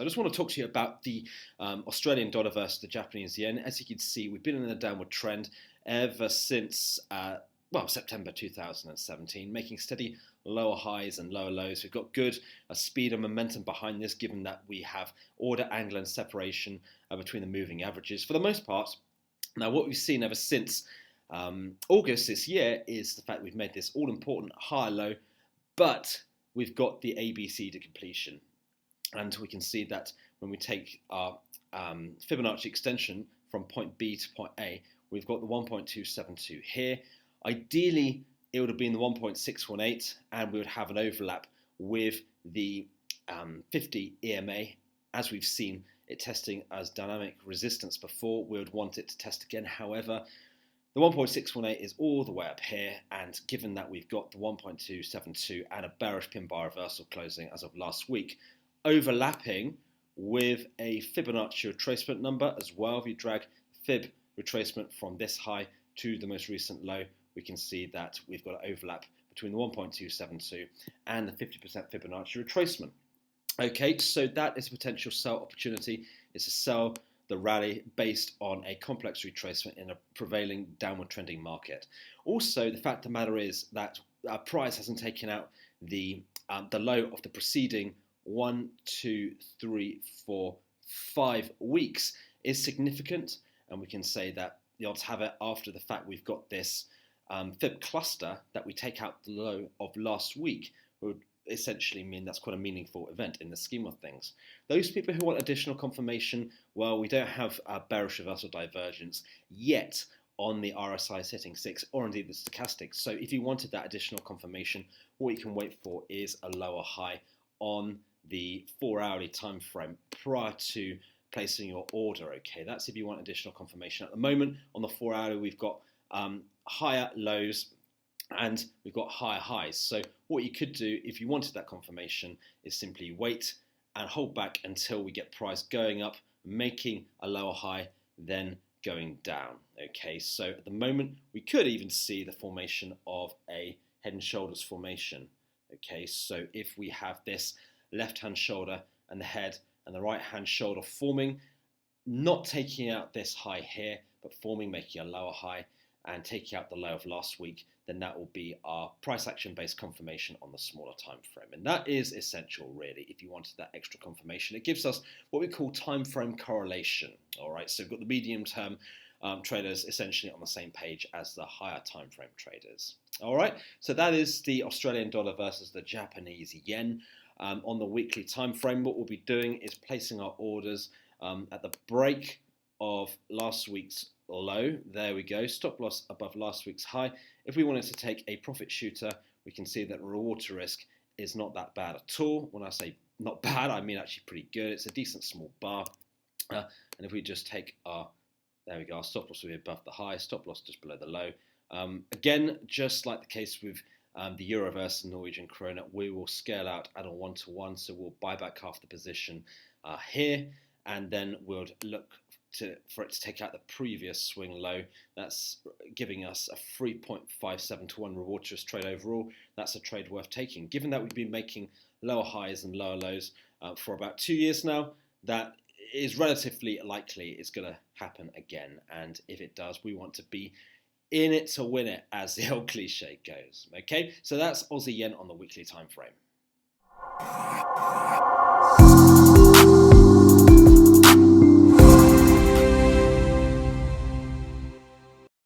I just want to talk to you about the Australian dollar versus the Japanese yen. As you can see, we've been in a downward trend ever since September 2017, making steady lower highs and lower lows. We've got good speed and momentum behind this, given that we have order, angle and separation between the moving averages for the most part. Now, what we've seen ever since August this year is the fact we've made this all-important higher low, but we've got the ABC to completion. And we can see that when we take our Fibonacci extension from point B to point A, we've got the 1.272 here. Ideally, it would have been the 1.618, and we would have an overlap with the 50 EMA. As we've seen it testing as dynamic resistance before, we would want it to test again. However, the 1.618 is all the way up here, and given that we've got the 1.272 and a bearish pin bar reversal closing as of last week, overlapping with a Fibonacci retracement number as well. If you drag Fib retracement from this high to the most recent low, we can see that we've got an overlap between the 1.272 and the 50% Fibonacci retracement. Okay, so that is a potential sell opportunity. It's a sell the rally based on a complex retracement in a prevailing downward trending market. Also, the fact of the matter is that our price hasn't taken out the low of the preceding 1, 2, 3, 4, 5 weeks is significant, and we can say that the odds have it after the fact we've got this Fib cluster that we take out the low of last week would essentially mean that's quite a meaningful event in the scheme of things. Those people who want additional confirmation, well, we don't have a bearish reversal divergence yet on the RSI setting 6 or indeed the stochastic. So if you wanted that additional confirmation, what you can wait for is a lower high on the 4-hourly time frame prior to placing your order. Okay, that's if you want additional confirmation. At the moment on the 4-hourly, we've got higher lows and we've got higher highs. So what you could do if you wanted that confirmation is simply wait and hold back until we get price going up, making a lower high, then going down. Okay, so at the moment we could even see the formation of a head and shoulders formation. Okay, so if we have this left hand shoulder and the head and the right hand shoulder forming, not taking out this high here, but forming, making a lower high and taking out the low of last week, then that will be our price action based confirmation on the smaller time frame. And that is essential really if you wanted that extra confirmation. It gives us what we call time frame correlation. All right, so we've got the medium term traders essentially on the same page as the higher time frame traders. All right, so that is the Australian dollar versus the Japanese yen. On the weekly time frame, what we'll be doing is placing our orders at the break of last week's low. There we go, stop loss above last week's high. If we wanted to take a profit shooter, we can see that reward to risk is not that bad at all. When I say not bad, I mean actually pretty good. It's a decent small bar. And if we just take our, there we go, our stop loss will be above the high, stop loss just below the low. Again, just like the case with the Euro versus Norwegian krona, we will scale out at a 1-to-1, so we'll buy back half the position here, and then we'll look for it to take out the previous swing low. That's giving us a 3.57-to-1 reward to risk trade overall. That's a trade worth taking. Given that we've been making lower highs and lower lows for about 2 years now, that is relatively likely it's going to happen again. And if it does, we want to be in it to win it, as the old cliche goes. Okay, so that's Aussie yen on the weekly time frame.